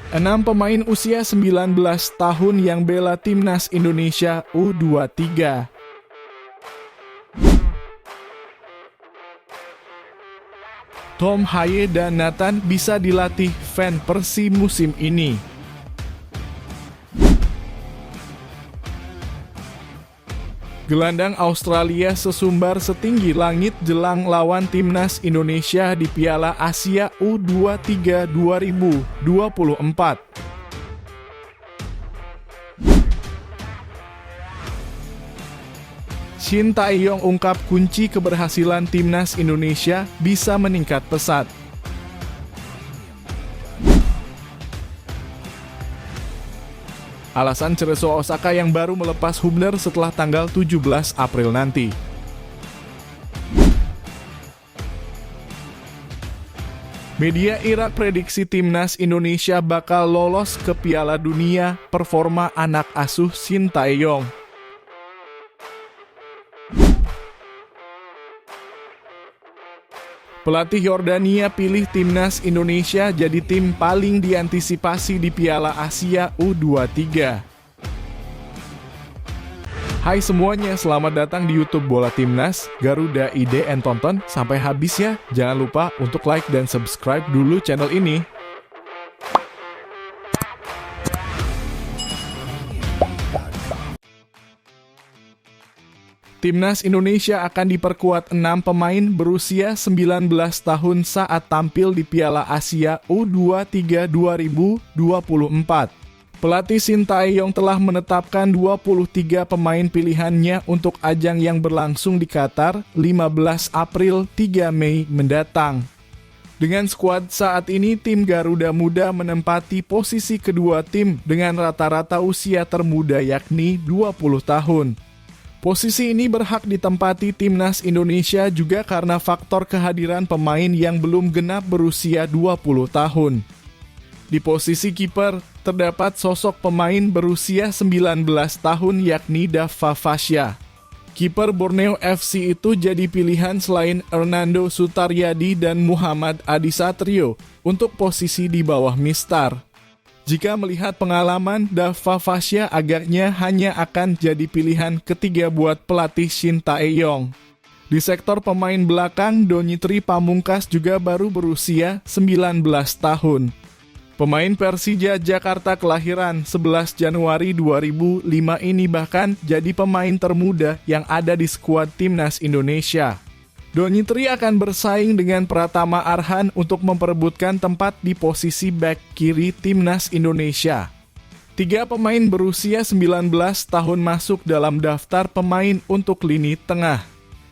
6 pemain usia 19 tahun yang bela timnas Indonesia U23. Tom Haye dan Nathan bisa dilatih Van Persie musim ini. Gelandang Australia sesumbar setinggi langit jelang lawan timnas Indonesia di Piala Asia U23 2024. Shin Tae-yong ungkap kunci keberhasilan timnas Indonesia bisa meningkat pesat. Alasan Cerezo Osaka yang baru melepas Hubner setelah tanggal 17 April nanti. Media Irak prediksi timnas Indonesia bakal lolos ke Piala Dunia performa anak asuh Shin Tae-yong. Pelatih Yordania pilih timnas Indonesia jadi tim paling diantisipasi di Piala Asia U23. Hai semuanya, selamat datang di YouTube Bola Timnas, Garuda ID and Tonton sampai habis ya. Jangan lupa untuk like dan subscribe dulu channel ini. Timnas Indonesia akan diperkuat 6 pemain berusia 19 tahun saat tampil di Piala Asia U23 2024. Pelatih Shin Tae-yong telah menetapkan 23 pemain pilihannya untuk ajang yang berlangsung di Qatar 15 April 3 Mei mendatang. Dengan skuad saat ini, tim Garuda Muda menempati posisi kedua tim dengan rata-rata usia termuda yakni 20 tahun. Posisi ini berhak ditempati timnas Indonesia juga karena faktor kehadiran pemain yang belum genap berusia 20 tahun. Di posisi kiper, terdapat sosok pemain berusia 19 tahun yakni Dava Fasya. Kiper Borneo FC itu jadi pilihan selain Hernando Sutaryadi dan Muhammad Adi Satrio untuk posisi di bawah Mistar. Jika melihat pengalaman, Dava Fasya agaknya hanya akan jadi pilihan ketiga buat pelatih Shin Tae-yong. Di sektor pemain belakang, Donitri Pamungkas juga baru berusia 19 tahun. Pemain Persija Jakarta kelahiran 11 Januari 2005 ini bahkan jadi pemain termuda yang ada di skuad timnas Indonesia. Donitri akan bersaing dengan Pratama Arhan untuk memperebutkan tempat di posisi bek kiri timnas Indonesia. 3 pemain berusia 19 tahun masuk dalam daftar pemain untuk lini tengah.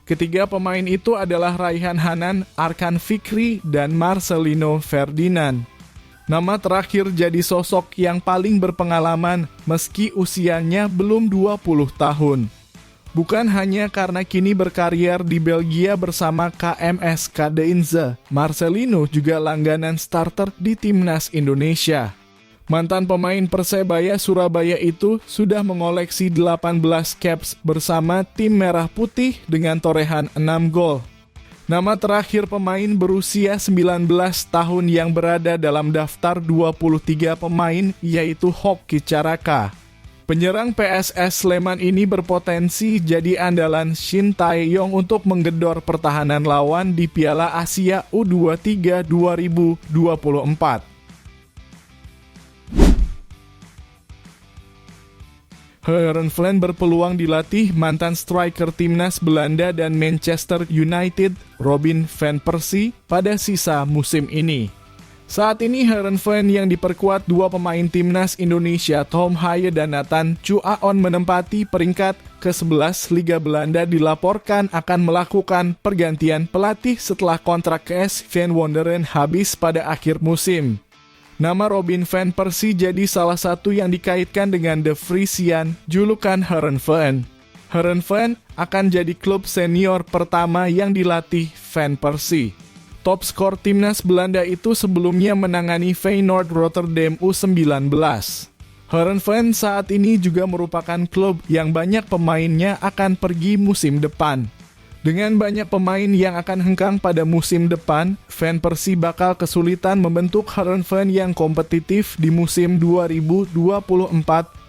Ketiga pemain itu adalah Raihan Hanan, Arkan Fikri, dan Marcelino Ferdinand. Nama terakhir jadi sosok yang paling berpengalaman meski usianya belum 20 tahun. Bukan hanya karena kini berkarier di Belgia bersama KMS Kadeinze, Marcelino juga langganan starter di timnas Indonesia. Mantan pemain Persebaya Surabaya itu sudah mengoleksi 18 caps bersama tim Merah Putih dengan torehan 6 gol. Nama terakhir pemain berusia 19 tahun yang berada dalam daftar 23 pemain yaitu Hoki Caraka. Penyerang PSS Sleman ini berpotensi jadi andalan Shin Tae-yong untuk menggedor pertahanan lawan di Piala Asia U23 2024. Heerenveen berpeluang dilatih mantan striker timnas Belanda dan Manchester United, Robin van Persie, pada sisa musim ini. Saat ini Heerenveen yang diperkuat 2 pemain timnas Indonesia Tom Haye dan Nathan Chu Aon menempati peringkat ke-11 Liga Belanda dilaporkan akan melakukan pergantian pelatih setelah kontrak KS Van Wonderen habis pada akhir musim. Nama Robin van Persie jadi salah satu yang dikaitkan dengan The Frisian, julukan Heerenveen. Heerenveen akan jadi klub senior pertama yang dilatih Van Persie. Top skor timnas Belanda itu sebelumnya menangani Feyenoord Rotterdam U19. Heerenveen saat ini juga merupakan klub yang banyak pemainnya akan pergi musim depan. Dengan banyak pemain yang akan hengkang pada musim depan, fan Persib bakal kesulitan membentuk Heerenveen yang kompetitif di musim 2024-2025.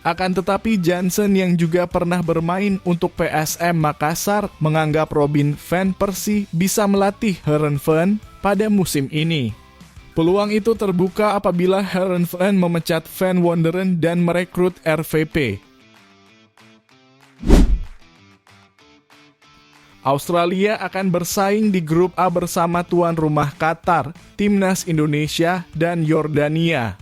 Akan tetapi Jansen yang juga pernah bermain untuk PSM Makassar menganggap Robin van Persie bisa melatih Heerenveen pada musim ini. Peluang itu terbuka apabila Heerenveen memecat Van Wonderen dan merekrut RVP. Australia akan bersaing di grup A bersama tuan rumah Qatar, Timnas Indonesia, dan Yordania.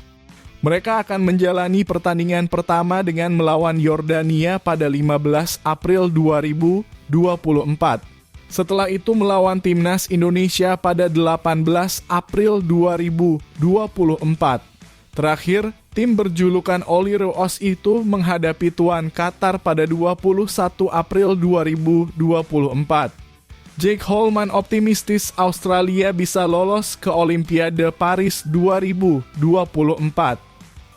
Mereka akan menjalani pertandingan pertama dengan melawan Yordania pada 15 April 2024. Setelah itu melawan Timnas Indonesia pada 18 April 2024. Terakhir, tim berjulukan Oliros itu menghadapi tuan Qatar pada 21 April 2024. Jake Holman optimistis Australia bisa lolos ke Olimpiade Paris 2024.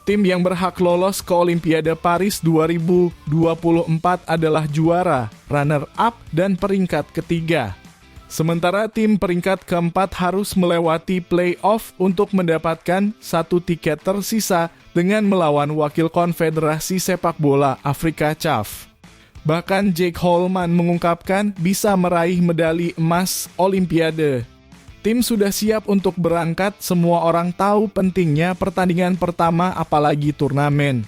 Tim yang berhak lolos ke Olimpiade Paris 2024 adalah juara, runner-up, dan peringkat ketiga. Sementara tim peringkat keempat harus melewati play-off untuk mendapatkan satu tiket tersisa dengan melawan wakil konfederasi sepak bola Afrika CAF. Bahkan Jake Holman mengungkapkan bisa meraih medali emas Olimpiade. Tim sudah siap untuk berangkat, semua orang tahu pentingnya pertandingan pertama apalagi turnamen.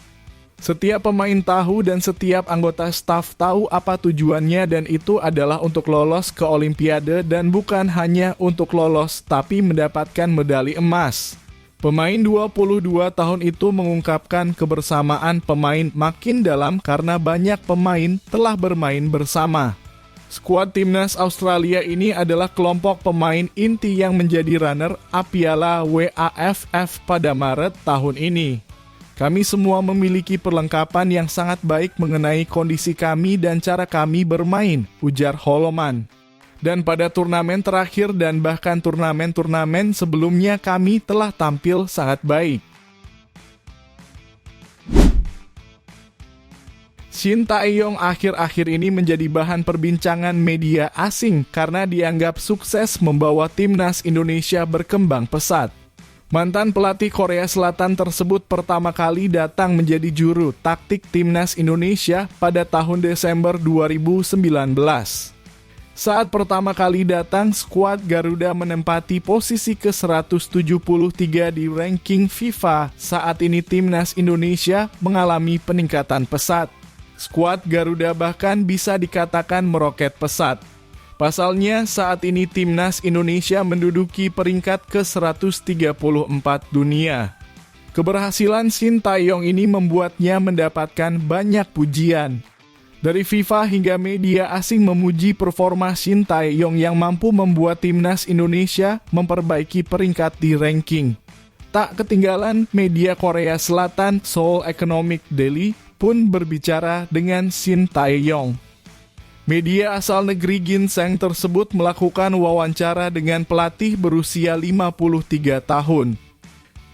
Setiap pemain tahu dan setiap anggota staf tahu apa tujuannya dan itu adalah untuk lolos ke Olimpiade dan bukan hanya untuk lolos tapi mendapatkan medali emas. Pemain 22 tahun itu mengungkapkan kebersamaan pemain makin dalam karena banyak pemain telah bermain bersama. Skuad Timnas Australia ini adalah kelompok pemain inti yang menjadi runner-up Piala WAFF pada Maret tahun ini. Kami semua memiliki perlengkapan yang sangat baik mengenai kondisi kami dan cara kami bermain, ujar Holman. Dan pada turnamen terakhir dan bahkan turnamen-turnamen sebelumnya kami telah tampil sangat baik. Shin Tae-yong akhir-akhir ini menjadi bahan perbincangan media asing karena dianggap sukses membawa timnas Indonesia berkembang pesat. Mantan pelatih Korea Selatan tersebut pertama kali datang menjadi juru taktik timnas Indonesia pada tahun Desember 2019. Saat pertama kali datang, skuad Garuda menempati posisi ke-173 di ranking FIFA. Saat ini timnas Indonesia mengalami peningkatan pesat. Skuad Garuda bahkan bisa dikatakan meroket pesat. Pasalnya, saat ini timnas Indonesia menduduki peringkat ke-134 dunia. Keberhasilan Shin Tae-yong ini membuatnya mendapatkan banyak pujian. Dari FIFA hingga media asing memuji performa Shin Tae-yong yang mampu membuat timnas Indonesia memperbaiki peringkat di ranking. Tak ketinggalan, media Korea Selatan Seoul Economic Daily pun berbicara dengan Shin Tae-yong. Media asal negeri Ginseng tersebut melakukan wawancara dengan pelatih berusia 53 tahun.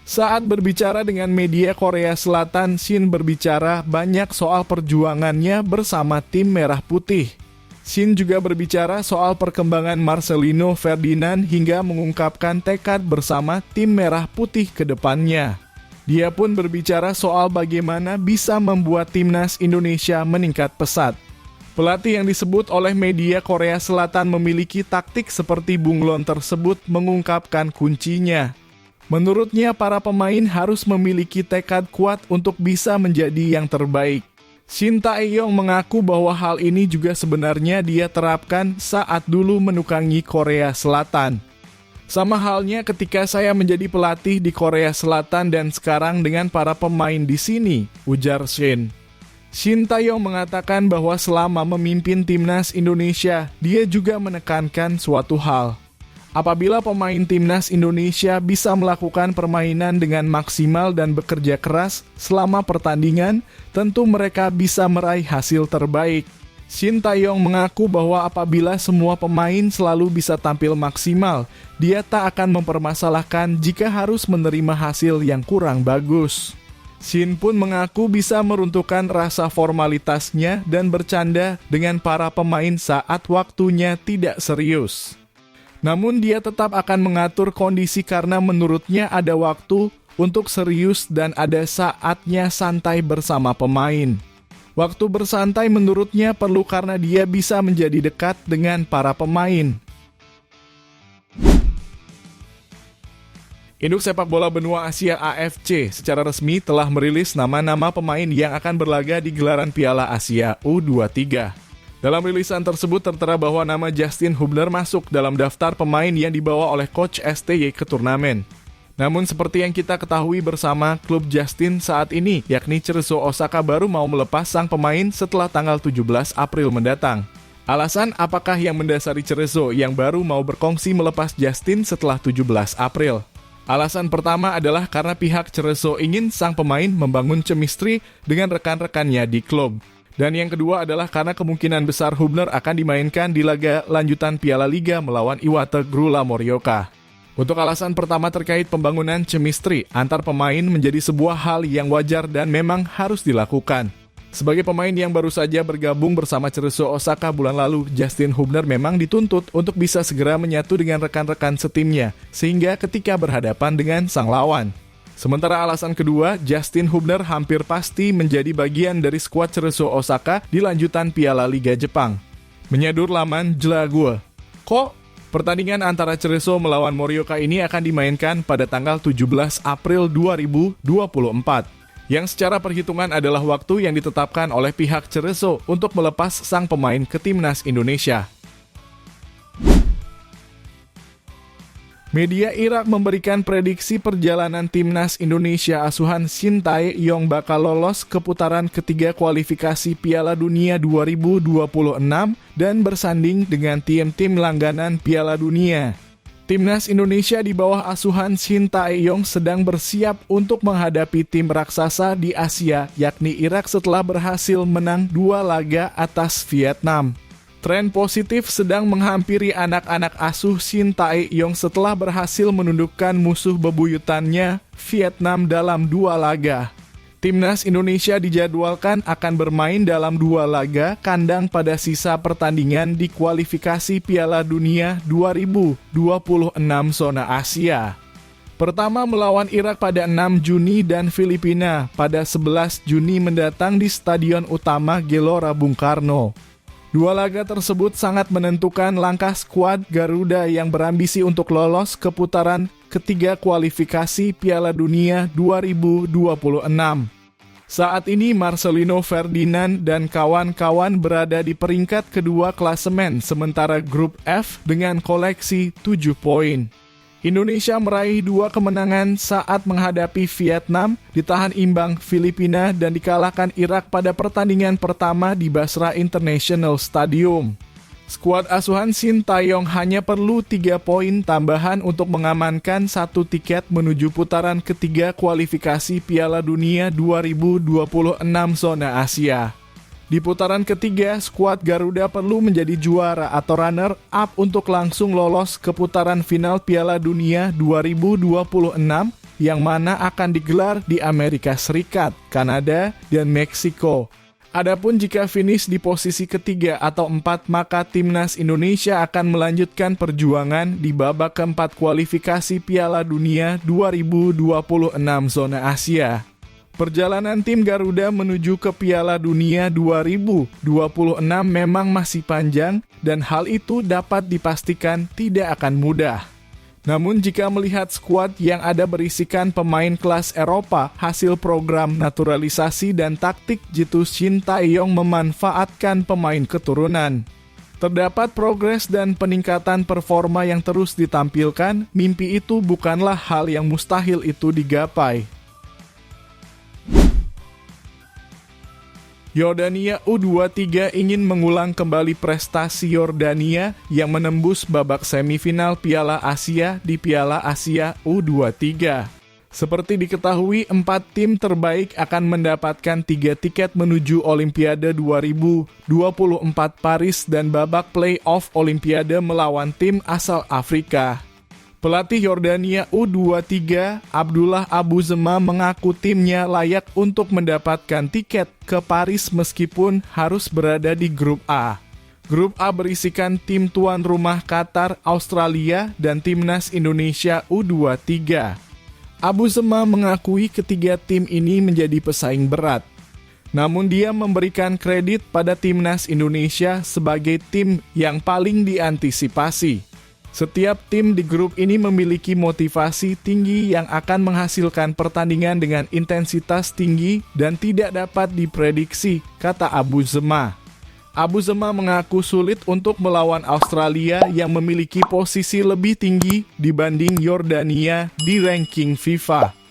Saat berbicara dengan media Korea Selatan, Shin berbicara banyak soal perjuangannya bersama tim Merah Putih. Shin juga berbicara soal perkembangan Marcelino Ferdinand hingga mengungkapkan tekad bersama tim Merah Putih ke depannya. Dia pun berbicara soal bagaimana bisa membuat timnas Indonesia meningkat pesat. Pelatih yang disebut oleh media Korea Selatan memiliki taktik seperti bunglon tersebut mengungkapkan kuncinya. Menurutnya, para pemain harus memiliki tekad kuat untuk bisa menjadi yang terbaik. Shin Tae-yong mengaku bahwa hal ini juga sebenarnya dia terapkan saat dulu menukangi Korea Selatan. Sama halnya ketika saya menjadi pelatih di Korea Selatan dan sekarang dengan para pemain di sini, ujar Shin. Shin Tae-yong mengatakan bahwa selama memimpin timnas Indonesia, dia juga menekankan suatu hal. Apabila pemain timnas Indonesia bisa melakukan permainan dengan maksimal dan bekerja keras selama pertandingan, tentu mereka bisa meraih hasil terbaik. Shin Tae-yong mengaku bahwa apabila semua pemain selalu bisa tampil maksimal, dia tak akan mempermasalahkan jika harus menerima hasil yang kurang bagus. Shin pun mengaku bisa meruntuhkan rasa formalitasnya dan bercanda dengan para pemain saat waktunya tidak serius. Namun dia tetap akan mengatur kondisi karena menurutnya ada waktu untuk serius dan ada saatnya santai bersama pemain. Waktu bersantai menurutnya perlu karena dia bisa menjadi dekat dengan para pemain. Induk Sepak Bola Benua Asia AFC secara resmi telah merilis nama-nama pemain yang akan berlaga di gelaran Piala Asia U23. Dalam rilisan tersebut tertera bahwa nama Justin Hubner masuk dalam daftar pemain yang dibawa oleh Coach STY ke turnamen. Namun seperti yang kita ketahui bersama, klub Justin saat ini, yakni Cerezo Osaka baru mau melepas sang pemain setelah tanggal 17 April mendatang. Alasan apakah yang mendasari Cerezo yang baru mau berkongsi melepas Justin setelah 17 April? Alasan pertama adalah karena pihak Cerezo ingin sang pemain membangun chemistry dengan rekan-rekannya di klub. Dan yang kedua adalah karena kemungkinan besar Hubner akan dimainkan di laga lanjutan Piala Liga melawan Iwate Grula Morioka. Untuk alasan pertama terkait pembangunan chemistry antar pemain menjadi sebuah hal yang wajar dan memang harus dilakukan. Sebagai pemain yang baru saja bergabung bersama Cerezo Osaka bulan lalu, Justin Hubner memang dituntut untuk bisa segera menyatu dengan rekan-rekan setimnya, sehingga ketika berhadapan dengan sang lawan. Sementara alasan kedua, Justin Hubner hampir pasti menjadi bagian dari skuad Cerezo Osaka di lanjutan Piala Liga Jepang. Menyadur laman Jelague. Pertandingan antara Cerezo melawan Morioka ini akan dimainkan pada tanggal 17 April 2024. Yang secara perhitungan adalah waktu yang ditetapkan oleh pihak Cerezo untuk melepas sang pemain ke timnas Indonesia. Media Irak memberikan prediksi perjalanan timnas Indonesia asuhan Shin Tae-yong bakal lolos ke putaran ketiga kualifikasi Piala Dunia 2026 dan bersanding dengan tim-tim langganan Piala Dunia. Timnas Indonesia di bawah asuhan Shin Tae-yong sedang bersiap untuk menghadapi tim raksasa di Asia, yakni Irak setelah berhasil menang 2 laga atas Vietnam. Tren positif sedang menghampiri anak-anak asuh Shin Tae-yong setelah berhasil menundukkan musuh bebuyutannya, Vietnam dalam 2 laga. Timnas Indonesia dijadwalkan akan bermain dalam 2 laga kandang pada sisa pertandingan di kualifikasi Piala Dunia 2026 zona Asia. Pertama melawan Irak pada 6 Juni dan Filipina pada 11 Juni mendatang di Stadion Utama Gelora Bung Karno. 2 laga tersebut sangat menentukan langkah skuad Garuda yang berambisi untuk lolos ke putaran ketiga kualifikasi Piala Dunia 2026. Saat ini Marcelino Ferdinand dan kawan-kawan berada di peringkat kedua klasemen sementara grup F dengan koleksi 7 poin. Indonesia meraih 2 kemenangan saat menghadapi Vietnam, ditahan imbang Filipina dan dikalahkan Irak pada pertandingan pertama di Basra International Stadium. Skuad asuhan Shin Tae-yong hanya perlu 3 poin tambahan untuk mengamankan 1 tiket menuju putaran ketiga kualifikasi Piala Dunia 2026 zona Asia. Di putaran ketiga, skuad Garuda perlu menjadi juara atau runner-up untuk langsung lolos ke putaran final Piala Dunia 2026 yang mana akan digelar di Amerika Serikat, Kanada, dan Meksiko. Adapun jika finish di posisi ketiga atau 4, maka timnas Indonesia akan melanjutkan perjuangan di babak keempat kualifikasi Piala Dunia 2026 zona Asia. Perjalanan tim Garuda menuju ke Piala Dunia 2026 memang masih panjang dan hal itu dapat dipastikan tidak akan mudah. Namun jika melihat skuad yang ada berisikan pemain kelas Eropa, hasil program naturalisasi dan taktik jitu Shin Tae-yong memanfaatkan pemain keturunan. Terdapat progres dan peningkatan performa yang terus ditampilkan, mimpi itu bukanlah hal yang mustahil itu digapai. Yordania U23 ingin mengulang kembali prestasi Yordania yang menembus babak semifinal Piala Asia di Piala Asia U23. Seperti diketahui, 4 tim terbaik akan mendapatkan 3 tiket menuju Olimpiade 2024 Paris dan babak play-off Olimpiade melawan tim asal Afrika. Pelatih Yordania U23, Abdullah Abu Zema mengaku timnya layak untuk mendapatkan tiket ke Paris meskipun harus berada di grup A. Grup A berisikan tim tuan rumah Qatar, Australia, dan timnas Indonesia U23. Abu Zema mengakui ketiga tim ini menjadi pesaing berat. Namun dia memberikan kredit pada timnas Indonesia sebagai tim yang paling diantisipasi. Setiap tim di grup ini memiliki motivasi tinggi yang akan menghasilkan pertandingan dengan intensitas tinggi dan tidak dapat diprediksi, kata Abu Zema. Abu Zema mengaku sulit untuk melawan Australia yang memiliki posisi lebih tinggi dibanding Yordania di ranking FIFA.